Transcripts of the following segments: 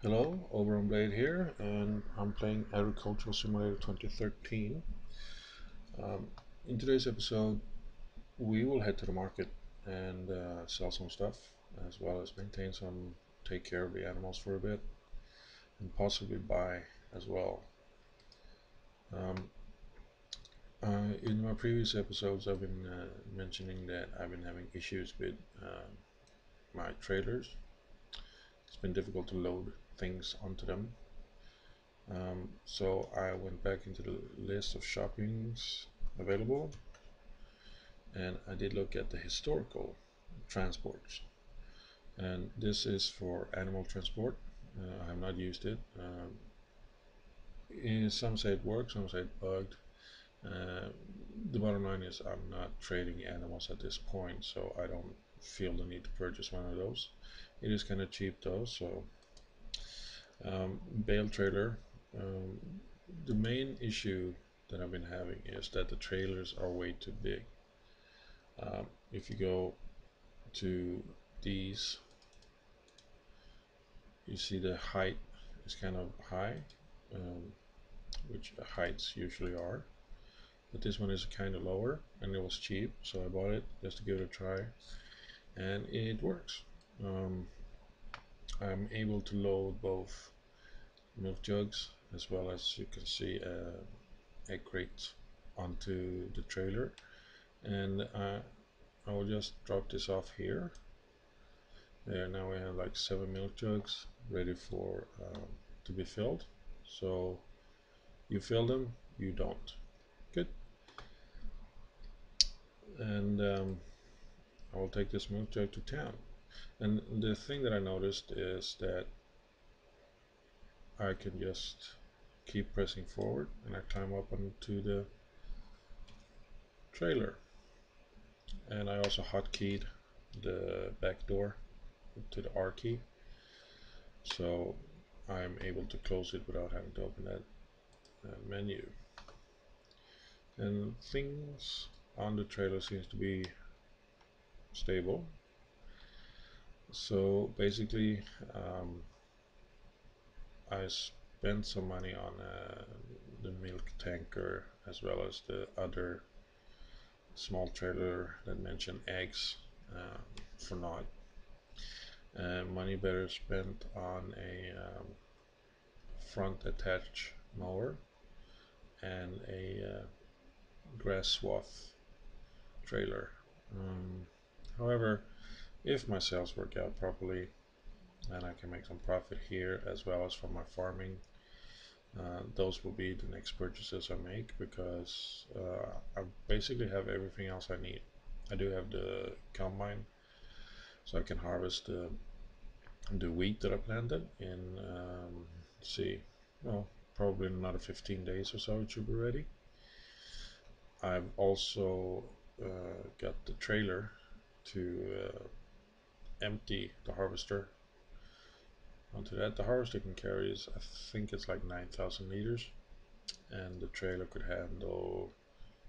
Hello, Over on Blade here, and I'm playing Agricultural Simulator 2013. Um, in today's episode, we will head to the market and sell some stuff, as well as take care of the animals for a bit, and possibly buy as well. Um, in my previous episodes, I've been mentioning that I've been having issues with my trailers. It's been difficult to load things onto them. So I went back into the list of shoppings available, and I did look at the historical transports, and this is for animal transport. I have not used it. Some say it works, some say it bugged. The bottom line is I'm not trading animals at this point, so I don't feel the need to purchase one of those. It is kind of cheap though, so bale trailer. Um, the main issue that I've been having is that the trailers are way too big. If you go to these, you see the height is kind of high, which heights usually are, but this one is kind of lower, and it was cheap, so I bought it just to give it a try, and it works. I'm able to load both milk jugs as well as, you can see, egg crate onto the trailer, and I will just drop this off here. There, now we have like 7 milk jugs ready for to be filled. So you fill them, you don't. Good. And I will take this milk jug to town. And the thing that I noticed is that I can just keep pressing forward, and I climb up onto the trailer. And I also hotkeyed the back door to the R key, so I'm able to close it without having to open that menu. And things on the trailer seems to be stable. So basically, I spent some money on the milk tanker as well as the other small trailer that mentioned eggs for naught. Money better spent on a front attached mower and a grass swath trailer. However, if my sales work out properly, and I can make some profit here as well as from my farming, those will be the next purchases I make, because I basically have everything else I need. I do have the combine, so I can harvest the wheat that I planted in, see, well, probably in another 15 days or so it should be ready. I've also got the trailer to empty the harvester onto that. The harvester can carry, I think it's like 9,000 liters, and the trailer could handle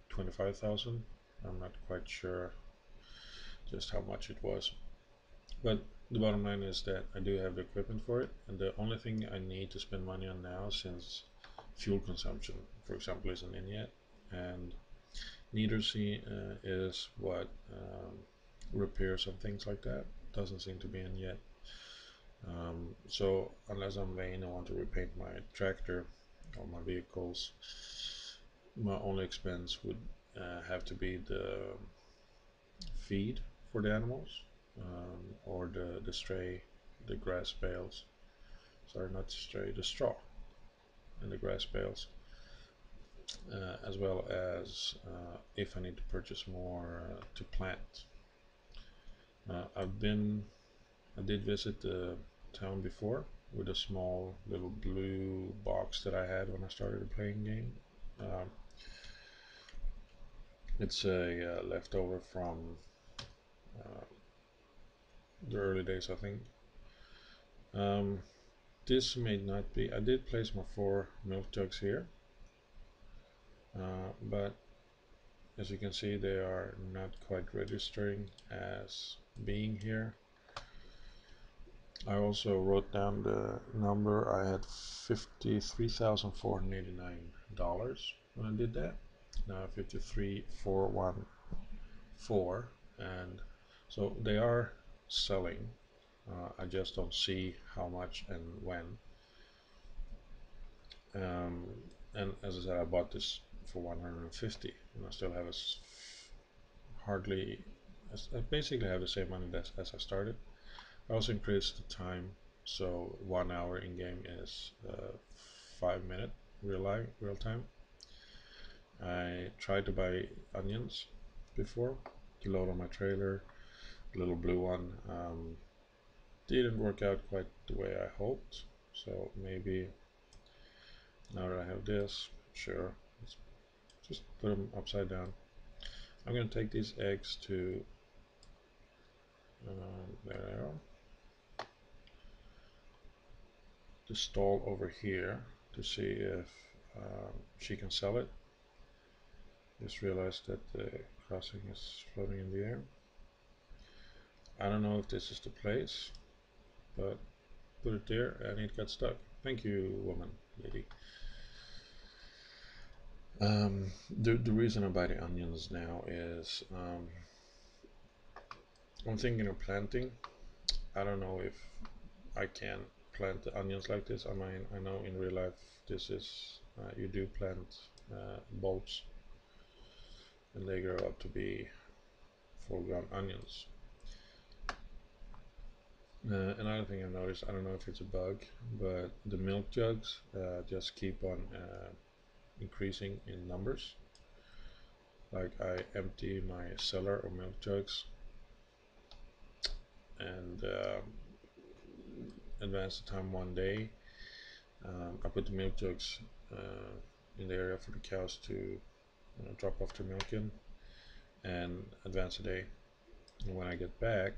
25,000. I'm not quite sure just how much it was, but the bottom line is that I do have the equipment for it, and the only thing I need to spend money on now, since fuel consumption, for example, isn't in yet, and neither is what repairs and things like that doesn't seem to be in yet. So unless I'm vain and want to repaint my tractor or my vehicles, my only expense would have to be the feed for the animals, or the grass bales. Sorry, not stray, the straw and the grass bales, as well as if I need to purchase more to plant. I did visit the town before with a small little blue box that I had when I started the playing game. It's a leftover from the early days, I think. This may not be. I did place my 4 milk jugs here, but as you can see, they are not quite registering as being here. I also wrote down the number. I had $53,489 when I did that. Now 53,414, and so they are selling. I just don't see how much and when. Um, and as I said, I bought this for 150, and I still have hardly. I basically have the same money as I started. I also increased the time, so 1 hour in game is 5 minute real time. I tried to buy onions before to load on my trailer, the little blue one. Didn't work out quite the way I hoped, so maybe now that I have this, sure, let's just put them upside down. I'm going to take these eggs to, there they are, the stall over here to see if she can sell it. Just realized that the crossing is floating in the air. I don't know if this is the place, but put it there and it got stuck. Thank you, woman, lady. The reason I buy the onions now is I'm thinking of planting. I don't know if I can plant the onions like this. I mean, I know in real life this is you do plant bulbs and they grow up to be full-grown onions. Another thing I've noticed, I don't know if it's a bug, but the milk jugs just keep on increasing in numbers. Like I empty my cellar of milk jugs and advance the time 1 day. I put the milk jugs in the area for the cows to drop off their milk in and advance a day. And when I get back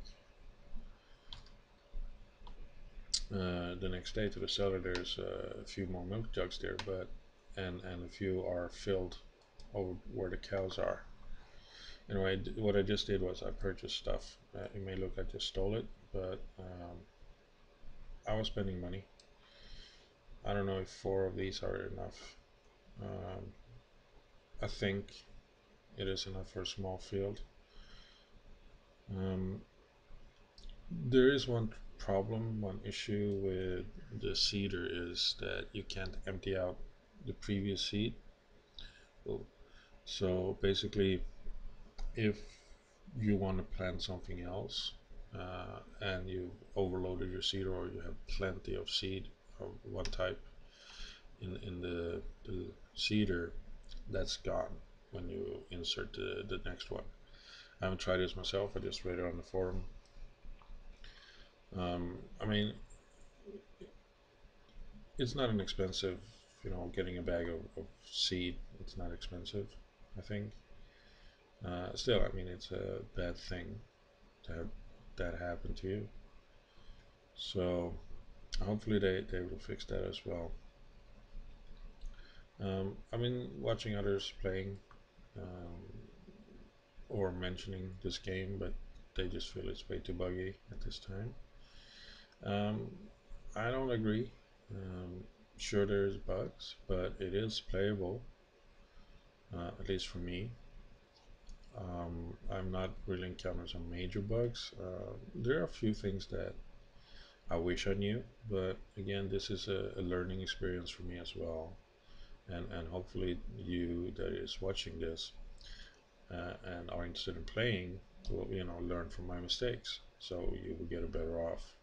the next day to the cellar, there's a few more milk jugs there, but and a few are filled over where the cows are. Anyway, what I just did was I purchased stuff. It may look like I just stole it, but I was spending money. I don't know if 4 of these are enough. I think it is enough for a small field. There is one problem, one issue with the seeder is that you can't empty out the previous seed. So basically, if you want to plant something else and you've overloaded your seeder or you have plenty of seed of one type in the seeder, that's gone when you insert the next one. I haven't tried this myself, I just read it on the forum. I mean, it's not an expensive, getting a bag of seed, it's not expensive, I think. Still, I mean, it's a bad thing to have that happen to you. So hopefully they will fix that as well. I've been watching others playing or mentioning this game, but they just feel it's way too buggy at this time. I don't agree. Sure, there's bugs, but it is playable, at least for me. I'm not really encountering some major bugs. There are a few things that I wish I knew, but again, this is a learning experience for me as well. And hopefully you that is watching this and are interested in playing will learn from my mistakes, so you will get a better off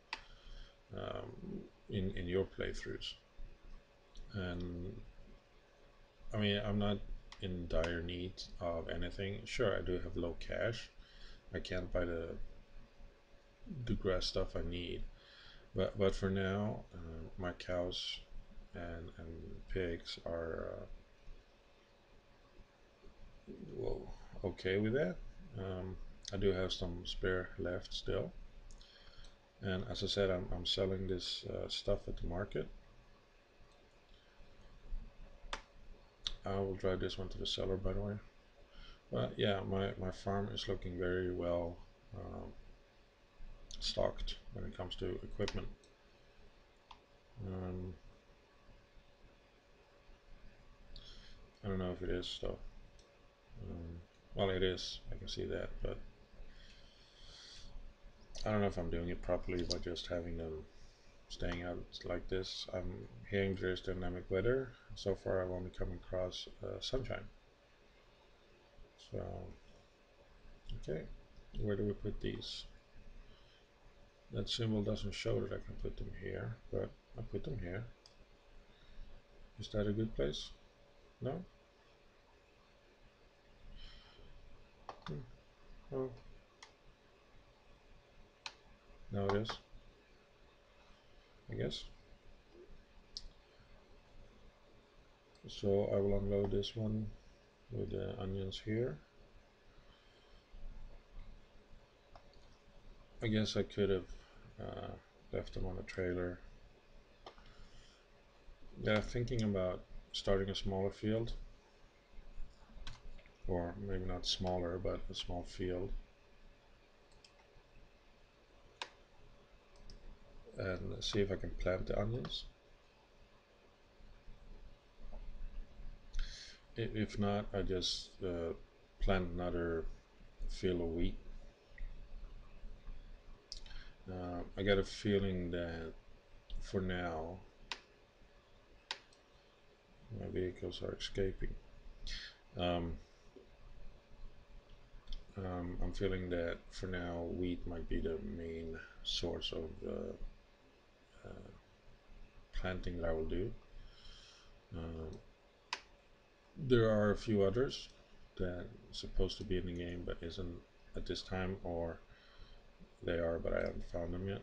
in your playthroughs. And I mean, I'm not in dire need of anything. Sure, I do have low cash. I can't buy the grass stuff I need, but for now, my cows and pigs are well okay with that. I do have some spare left still, and as I said, I'm selling this stuff at the market. I will drive this one to the cellar, by the way. But yeah, my farm is looking very well stocked when it comes to equipment. I don't know if it is though. Well, it is, I can see that, but I don't know if I'm doing it properly by just having them staying out like this. I'm hearing there's dynamic weather. So far I've only come across sunshine. So, okay, where do we put these? That symbol doesn't show that I can put them here, but I put them here. Is that a good place? No? Oh, now it is, I guess. So I will unload this one with the onions here. I guess I could have left them on a trailer. Yeah, thinking about starting a smaller field, or maybe not smaller, but a small field, and see if I can plant the onions. If not, I just plant another field of wheat. I got a feeling that for now my vehicles are escaping. I'm feeling that for now wheat might be the main source of planting that I will do. There are a few others that are supposed to be in the game but isn't at this time, or they are but I haven't found them yet.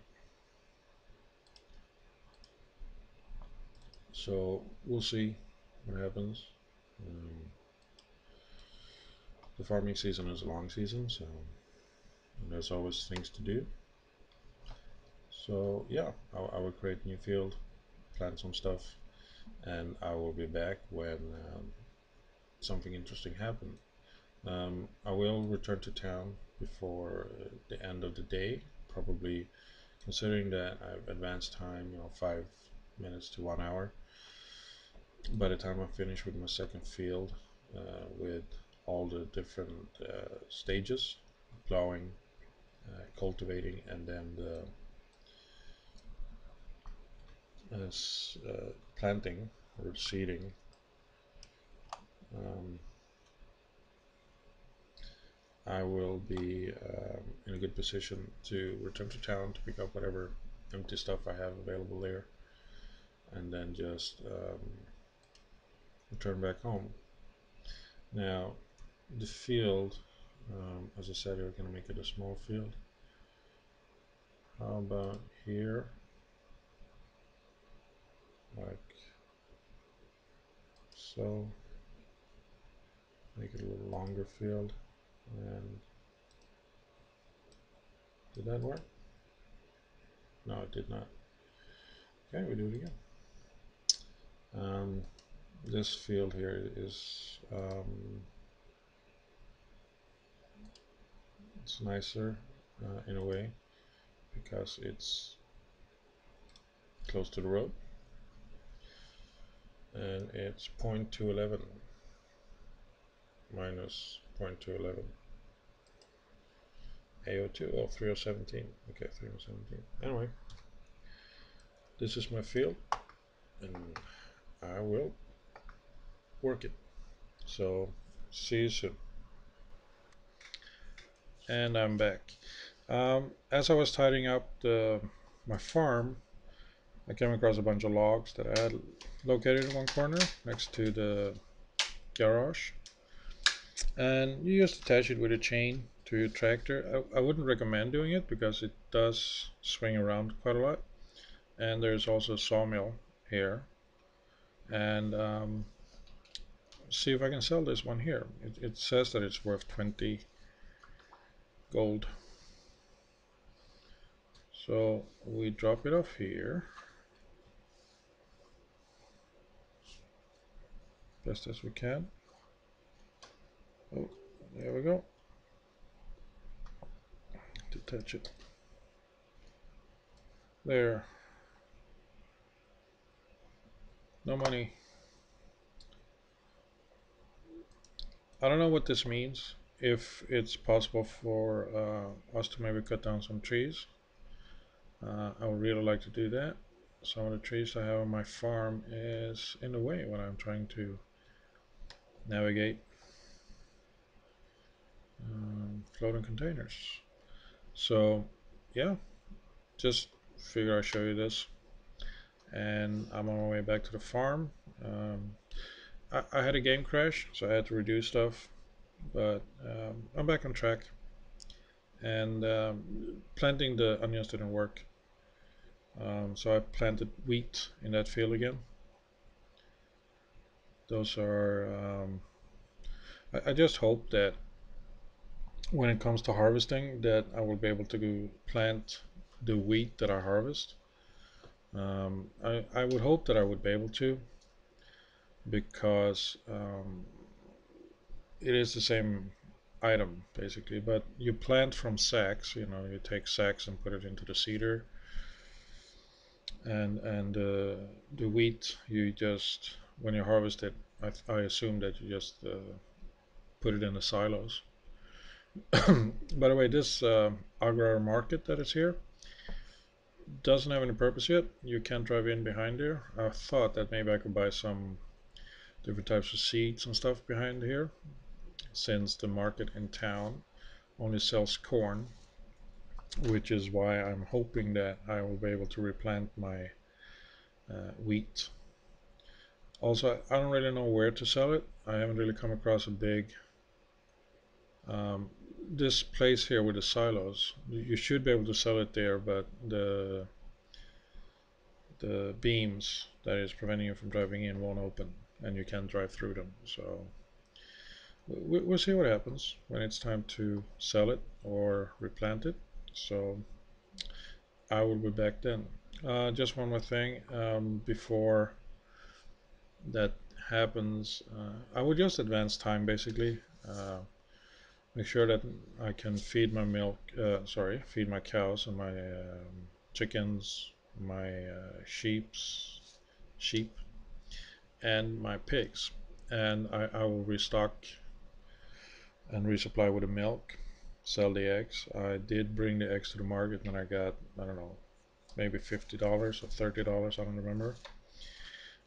So we'll see what happens. The farming season is a long season, so there's always things to do. So yeah, I will create a new field, plant some stuff, and I will be back when something interesting happens. I will return to town before the end of the day, probably, considering that I've advanced time, 5 minutes to 1 hour. By the time I finish with my second field, with all the different stages, plowing, cultivating, and then the planting or seeding, I will be in a good position to return to town to pick up whatever empty stuff I have available there, and then just return back home. Now, the field, as I said, we're going to make it a small field. How about here? Like so. Make it a little longer field. And did that work? No, it did not. Okay, we do it again. This field here is it's nicer in a way because it's close to the road, and it's 0.211 minus 0.211 AO2. Oh, 3017. Okay, 3017. Anyway, this is my field, and I will work it. So see you soon. And I'm back. As I was tidying up my farm, I came across a bunch of logs that I had located in one corner next to the garage, and you just attach it with a chain to your tractor. I wouldn't recommend doing it because it does swing around quite a lot, and there's also a sawmill here. And see if I can sell this one here. It says that it's worth 20 gold. So we drop it off here best as we can. Oh, there we go. Detach it. There. No money. I don't know what this means. If it's possible for us to maybe cut down some trees, I would really like to do that. Some of the trees I have on my farm is in the way when I'm trying to navigate floating containers. So yeah, just figure I'll show you this. And I'm on my way back to the farm. Um, I had a game crash, so I had to redo stuff, but I'm back on track. And planting the onions didn't work, so I planted wheat in that field again. Those are. I just hope that when it comes to harvesting, that I will be able to plant the wheat that I harvest. I would hope that I would be able to, because it is the same item basically, but you plant from sacks. You know, you take sacks and put it into the seeder, and the wheat you just when you harvest it, I assume that you just put it in the silos. By the way, this agro market that is here doesn't have any purpose yet. You can't drive in behind there. I thought that maybe I could buy some different types of seeds and stuff behind here, since the market in town only sells corn, which is why I'm hoping that I will be able to replant my wheat. Also, I don't really know where to sell it. I haven't really come across a big um, this place here with the silos. You should be able to sell it there, but the beams that is preventing you from driving in won't open, and you can't drive through them. So we'll see what happens when it's time to sell it or replant it. So I will be back then. Just one more thing before that happens. I would just advance time basically. Make sure that I can feed my feed my cows and my chickens, my sheep, and my pigs. And I will restock and resupply with the milk, sell the eggs. I did bring the eggs to the market and I got, I don't know, maybe $50 or $30, I don't remember.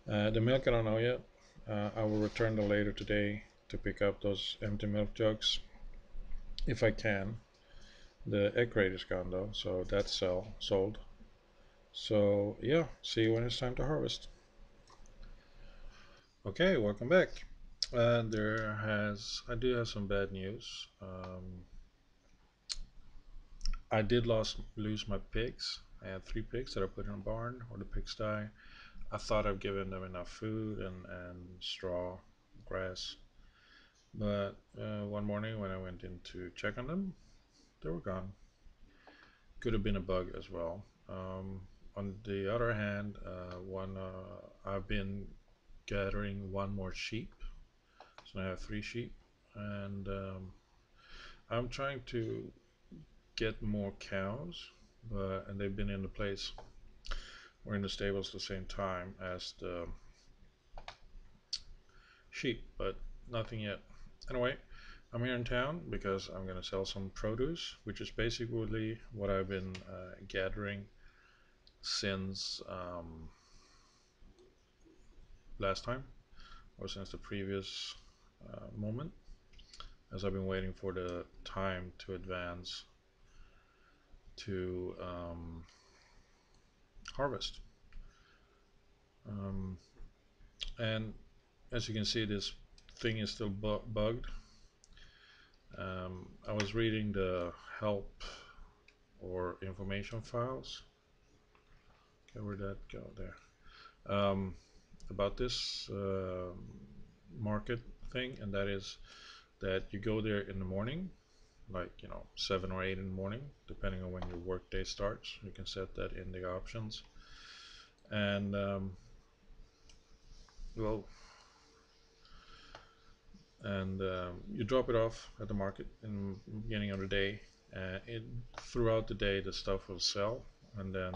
The milk I don't know yet. I will return them later today to pick up those empty milk jugs if I can. The egg crate is gone though, so that's sold. So yeah, see you when it's time to harvest. Okay, welcome back. I do have some bad news. I did lose my pigs. I had 3 pigs that I put in a barn or the pigsty. I thought I've given them enough food and straw, grass, but one morning when I went in to check on them, they were gone. Could have been a bug as well. On the other hand, I've been gathering one more sheep, so I have 3 sheep, and I'm trying to get more cows, and they've been in the place or in the stables the same time as the sheep, but nothing yet. Anyway, I'm here in town because I'm gonna sell some produce, which is basically what I've been gathering since last time, or since the previous moment, as I've been waiting for the time to advance to harvest. Um, and as you can see, this thing is still bugged. I was reading the help or information files. Okay, where'd that go? There. About this market thing, and that is that you go there in the morning, like 7 or 8 in the morning, depending on when your work day starts. You can set that in the options, and well, and you drop it off at the market in the beginning of the day. Throughout the day, the stuff will sell. and then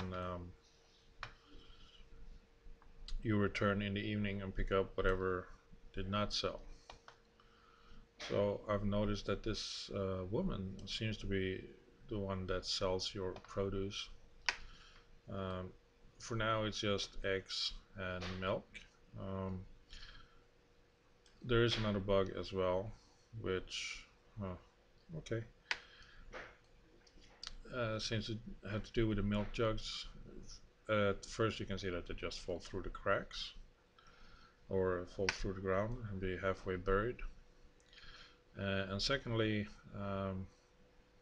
you return in the evening and pick up whatever did not sell. So I've noticed that this woman seems to be the one that sells your produce. Um, for now, it's just eggs and milk. Um, there is another bug as well, which, okay, seems to have to do with the milk jugs. At first, you can see that they just fall through the cracks or fall through the ground and be halfway buried. And secondly,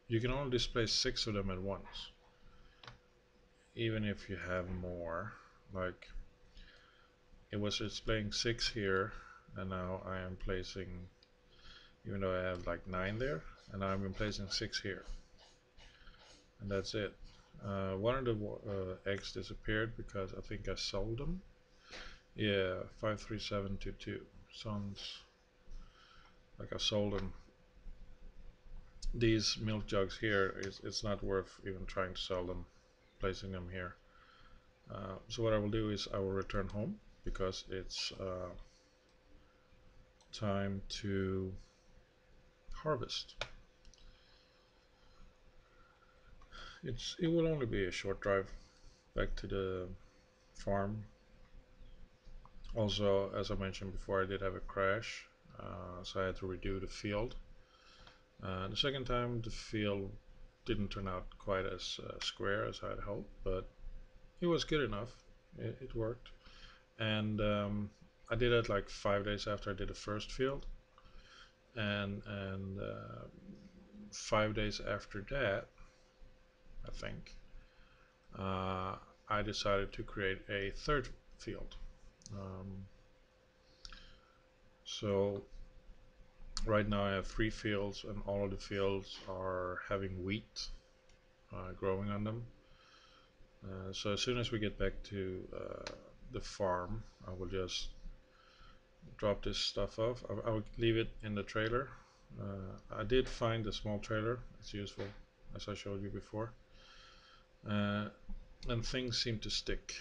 you can only display 6 of them at once, even if you have more. Like, it was displaying 6 here, and now I am placing, even though I have like 9 there, and now I'm placing 6 here, and that's it. One of the eggs disappeared because I think I sold them. Yeah, 53722 sounds like I sold them. These milk jugs here, it's not worth even trying to sell them, placing them here. So what I will do is I will return home because it's time to harvest. It will only be a short drive back to the farm. Also, as I mentioned before, I did have a crash, so I had to redo the field. The second time the field didn't turn out quite as square as I had hoped, but it was good enough. It worked. And I did it like 5 days after I did the first field, and 5 days after that, I think, I decided to create a third field. So right now I have 3 fields, and all of the fields are having wheat growing on them. So as soon as we get back to the farm, I will just drop this stuff off. I will leave it in the trailer. I did find a small trailer. It's useful, as I showed you before. And things seem to stick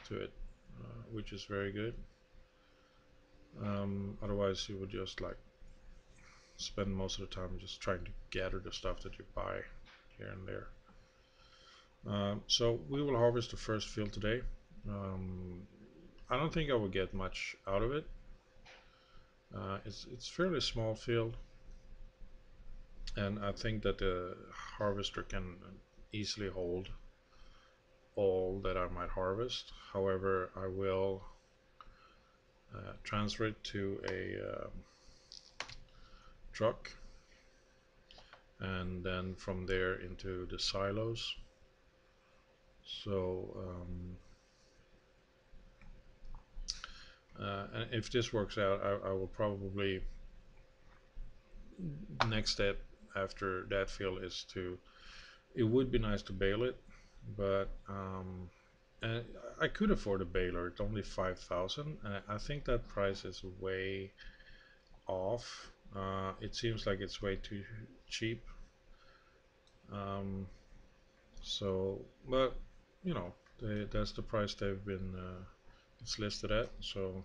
to it, which is very good. Otherwise, you would just like spend most of the time just trying to gather the stuff that you buy here and there. So we will harvest the first field today. I don't think I will get much out of it. It's fairly small field, and I think that the harvester can easily hold all that I might harvest. However, I will transfer it to a truck, and then from there into the silos. So and if this works out, I will probably, next step after that field is to, it would be nice to bale it, but and I could afford a baler. It's only 5,000, and I think that price is way off. It seems like it's way too cheap. So, but you know, that's the price they've been it's listed at, so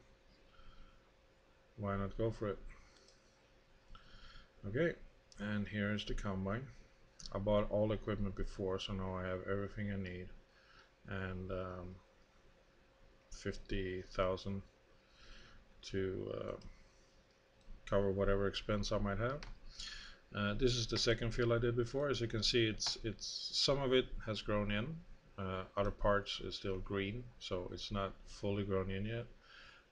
why not go for it? Okay, and here is the combine. I bought all the equipment before, so now I have everything I need, and 50,000 to cover whatever expense I might have. This is the second field I did before. As you can see, it's some of it has grown in, other parts is still green, so it's not fully grown in yet.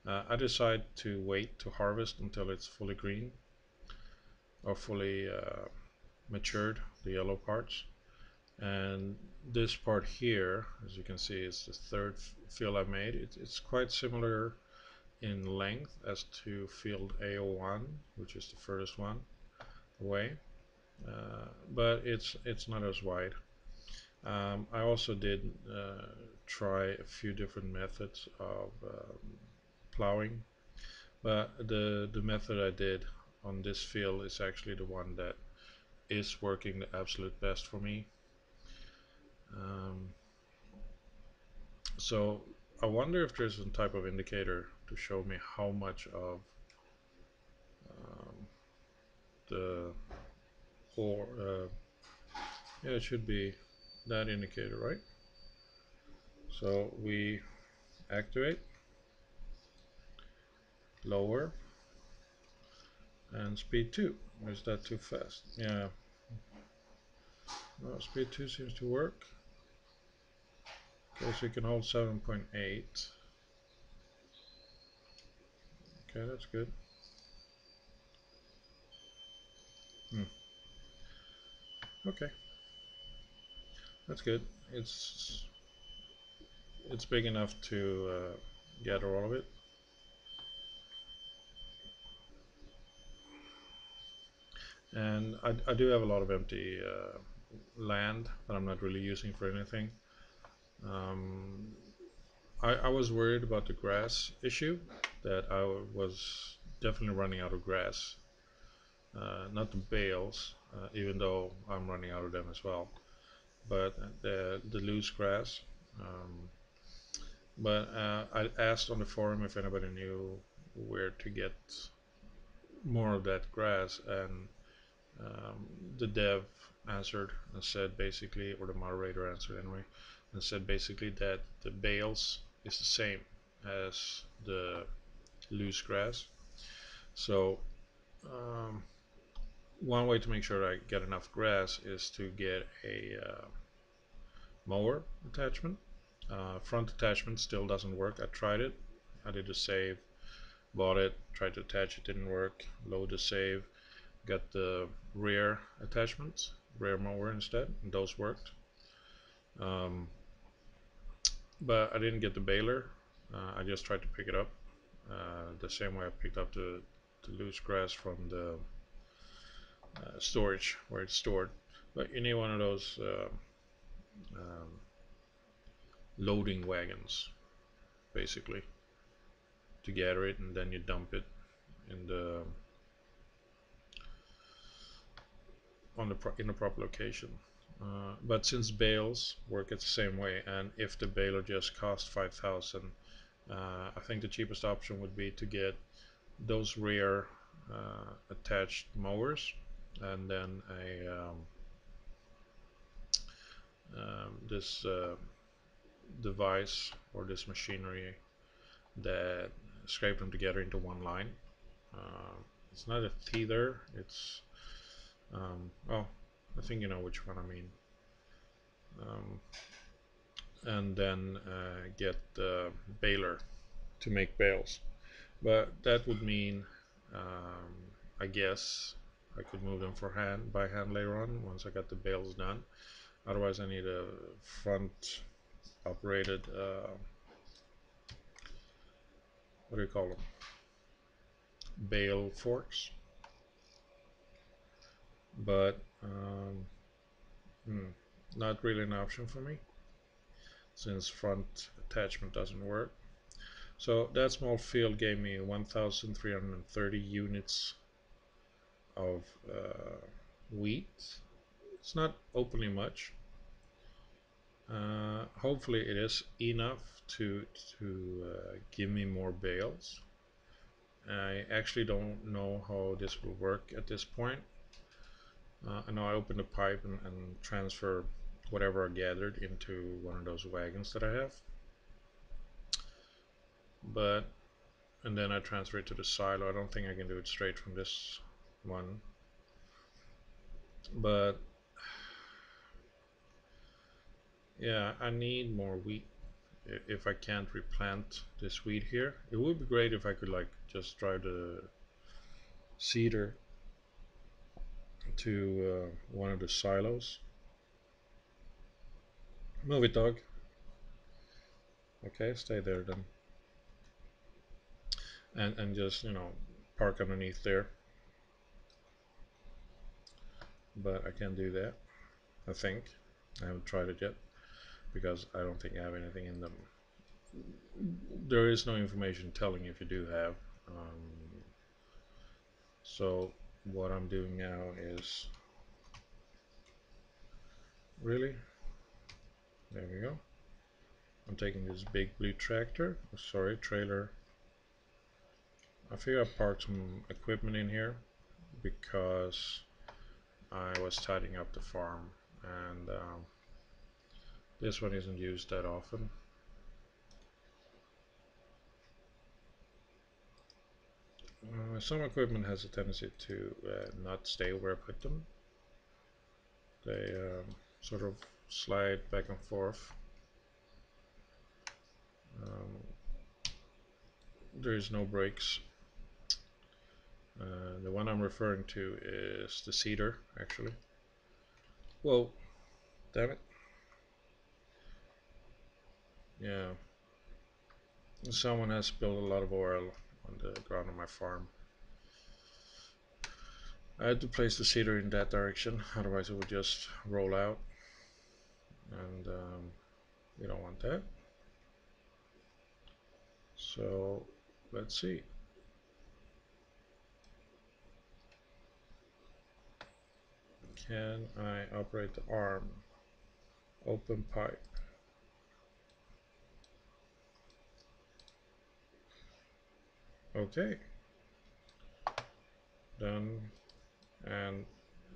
I decided to wait to harvest until it's fully green or fully matured, the yellow parts. And this part here, as you can see, is the third field I made. It's quite similar in length as to field A01, which is the furthest one away, but it's not as wide. I also did try a few different methods of plowing, but the method I did on this field is actually the one that is working the absolute best for me. So I wonder if there's some type of indicator to show me how much of um, the or yeah, it should be that indicator, right? So we activate, lower, and speed 2. Or is that too fast? Yeah, no, speed 2 seems to work. Okay, so you can hold 7.8. Okay, that's good. Hmm. Okay, that's good. It's big enough to gather all of it. And I do have a lot of empty land that I'm not really using for anything. Um, I was worried about the grass issue, that I was definitely running out of grass. Not the bales, even though I'm running out of them as well, but the loose grass. Um, but I asked on the forum if anybody knew where to get more of that grass, and um, the dev answered and said basically, or the moderator answered anyway, and said basically that the bales is the same as the loose grass. So one way to make sure I get enough grass is to get a mower attachment. Front attachment still doesn't work. I tried it. I did a save, bought it, tried to attach it, didn't work. Load the save, got the rear attachments, rear mower instead, and those worked. Um, but I didn't get the baler. I just tried to pick it up the same way I picked up the loose grass from the storage where it's stored. But you need one of those um, loading wagons, basically, to gather it, and then you dump it in the in the proper location. But since bales work at the same way, and if the baler just cost 5,000, I think the cheapest option would be to get those rear attached mowers, and then this device or this machinery that scrape them together into one line. Uh, it's not a teether, it's oh, I think you know which one I mean. Um, and then get the baler to make bales. But that would mean, I guess, I could move them for hand by hand later on once I got the bales done. Otherwise, I need a front operated what do you call them? Bale forks. But not really an option for me since front attachment doesn't work. So that small field gave me 1,330 units of wheat. It's not openly much. Hopefully it is enough to give me more bales. I actually don't know how this will work at this point. I know I opened the pipe and transfer whatever I gathered into one of those wagons that I have, but and then I transfer it to the silo. I don't think I can do it straight from this one, but yeah, I need more wheat. If I can't replant this wheat here, it would be great if I could like just drive the seeder to one of the silos. Move it, dog. Okay, stay there then. And just, you know, park underneath there. But I can't do that, I think. I haven't tried it yet because I don't think I have anything in them. There is no information telling if you do have. So what I'm doing now is really, there we go. I'm taking this big blue tractor, sorry, trailer. I figure I parked some equipment in here because I was tidying up the farm, and this one isn't used that often. Some equipment has a tendency to not stay where I put them. They sort of slide back and forth. Um, there is no brakes. The one I'm referring to is the cedar, actually. Whoa, damn it. Yeah, someone has spilled a lot of oil on the ground on my farm. I had to place the cedar in that direction, otherwise it would just roll out, and we don't want that. So let's see. Can I operate the arm? Open pipe. Okay. Done. And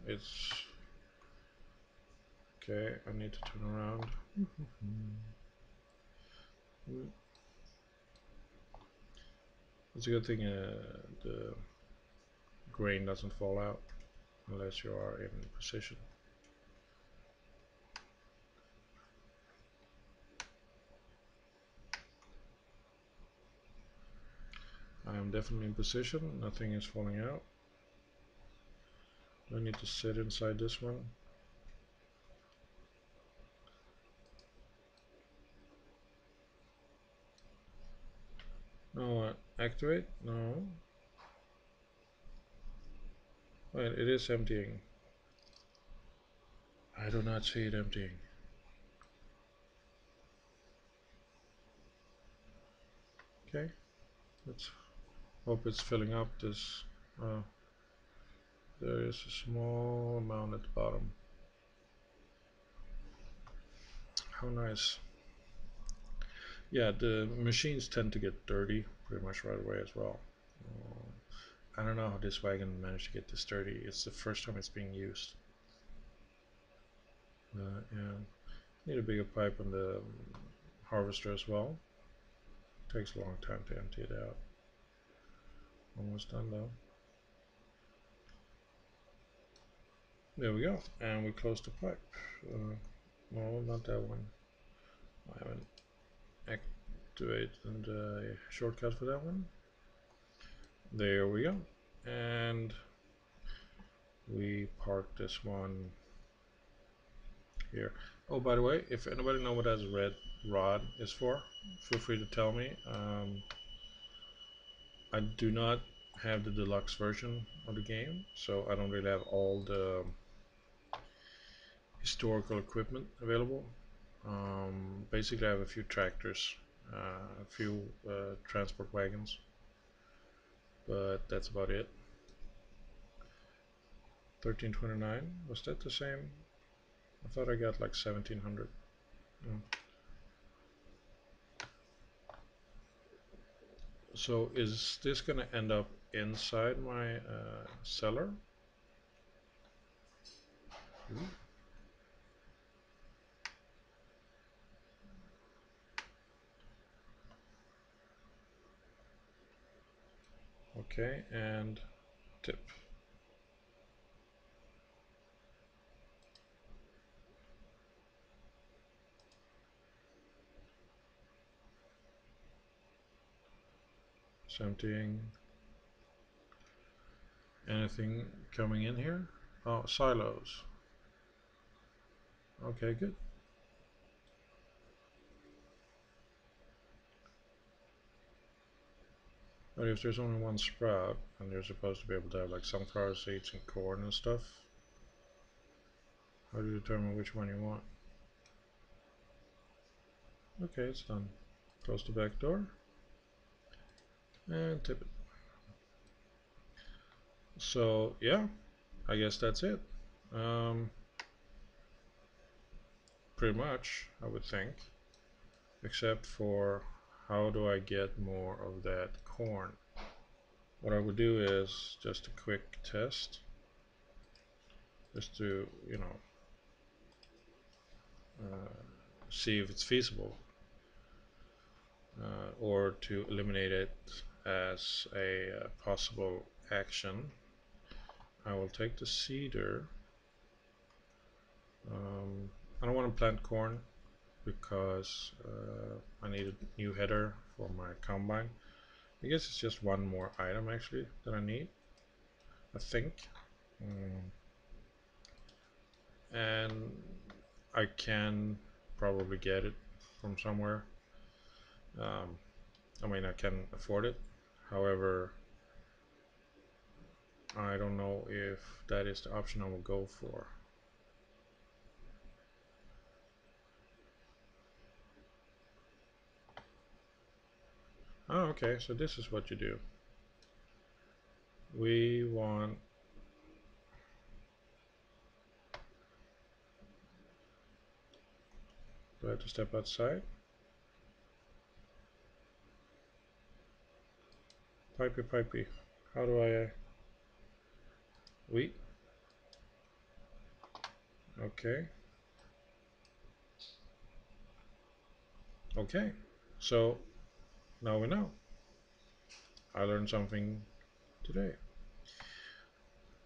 it's okay. I need to turn around. It's a good thing the grain doesn't fall out unless you are in position. I am definitely in position. Nothing is falling out. I need to sit inside this one. No, activate? No. Wait, it is emptying. I do not see it emptying. Okay, let's hope it's filling up this. There is a small amount at the bottom. How nice. Yeah, the machines tend to get dirty pretty much right away as well. I don't know how this wagon managed to get this dirty. It's the first time it's being used. And need a bigger pipe on the harvester as well. Takes a long time to empty it out. Almost done though. There we go, and we close the pipe. No, not that one. I haven't activated the shortcut for that one. There we go, and we park this one here. Oh, by the way, if anybody knows what that red rod is for, feel free to tell me. I do not have the deluxe version of the game, so I don't really have all the historical equipment available. Basically I have a few tractors, a few transport wagons, but that's about it. 1329, was that the same? I thought I got like 1700. Mm. So is this gonna end up inside my cellar? Ooh. Okay, and tip. It's emptying. Anything coming in here? Oh, silos. Okay, good. But if there's only one sprout, and you're supposed to be able to have like sunflower seeds and corn and stuff, how do you determine which one you want? Okay, it's done. Close the back door and tip it. So yeah, I guess that's it. Pretty much, I would think. except for how do I get more of that corn. What I would do is just a quick test, just to, you know, see if it's feasible, or to eliminate it as a possible action. I will take the seeder. I don't want to plant corn because I need a new header for my combine. I guess it's just one more item actually that I need, I think. And I can probably get it from somewhere. I mean, I can afford it. However, I don't know if that is the option I will go for. Oh, okay, so this is what you do. We want do I have to step outside? Pipey, pipey. How do I wheat? Okay. Okay. So now we know. I learned something today.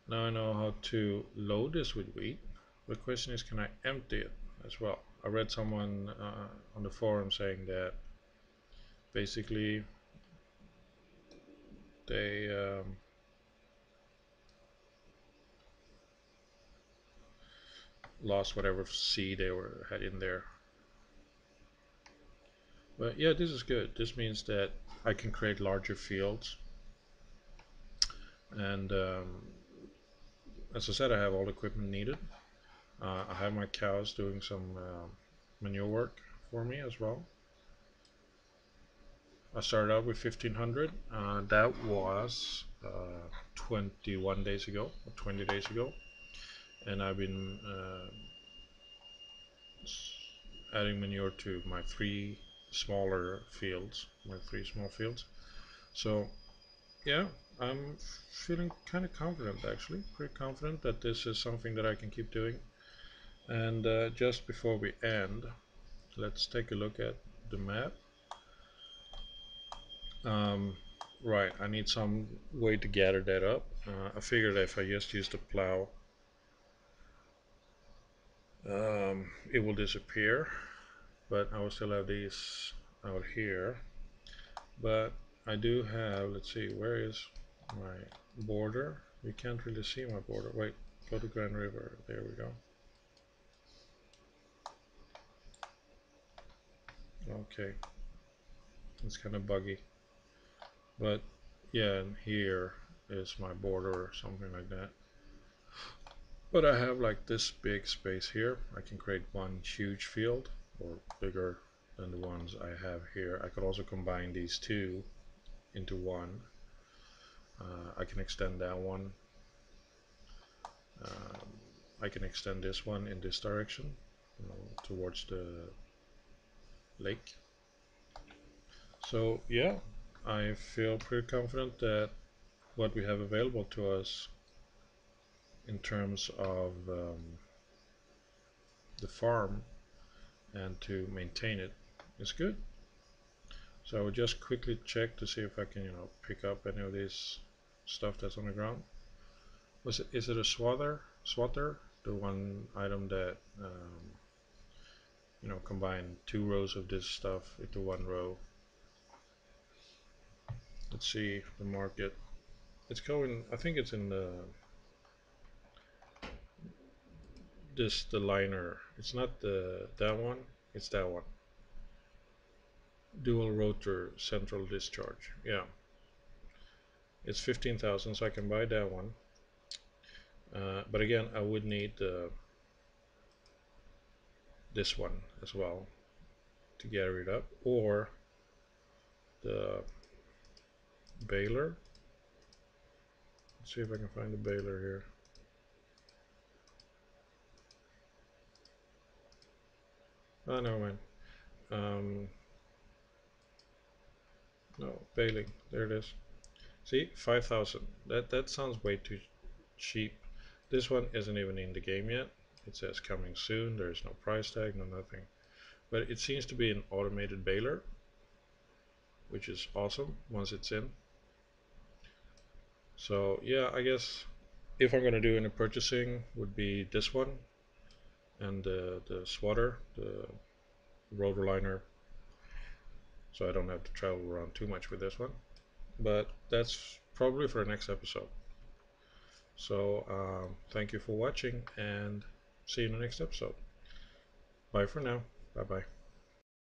Now I know how to load this with wheat. The question is, can I empty it as well? I read someone on the forum saying that basically they lost whatever seed they had in there. But yeah, this is good. This means that I can create larger fields, and as I said, I have all the equipment needed. I have my cows doing some manure work for me as well. I started out with 1500. That was 21 days ago, or 20 days ago, and I've been adding manure to my three small fields. So yeah, I'm feeling kind of confident, actually, pretty confident that this is something that I can keep doing. And just before we end, let's take a look at the map. Right, I need some way to gather that up. I figured if I just use the plow, it will disappear, but I will still have these out here. But I do have, let's see, where is my border? You can't really see my border. Wait, go to Grand River. There we go. Okay, it's kind of buggy, but yeah, and here is my border or something like that. But I have like this big space here. I can create one huge field, or bigger than the ones I have here. I could also combine these two into one. I can extend that one. I can extend this one in this direction, you know, towards the lake. So yeah, I feel pretty confident that what we have available to us in terms of the farm and to maintain it is good. So I will just quickly check to see if I can, you know, pick up any of this stuff that's on the ground. Is it a swatter? The one item that you know, combine two rows of this stuff into one row. Let's see the market. It's going, I think it's in the the liner. It's not that one, it's that one. Dual rotor central discharge. Yeah. It's 15,000, so I can buy that one. But again, I would need this one as well to gather it up, or the baler. Let's see if I can find the baler here. Oh no, man. No, baling. There it is. See, 5,000. That sounds way too cheap. This one isn't even in the game yet. It says coming soon. There is no price tag, no nothing. But it seems to be an automated baler, which is awesome once it's in. So yeah, I guess if I'm gonna do any purchasing, would be this one and the swatter, the rotor liner, so I don't have to travel around too much with this one. But that's probably for the next episode. So thank you for watching and see you in the next episode. Bye for now. Bye bye.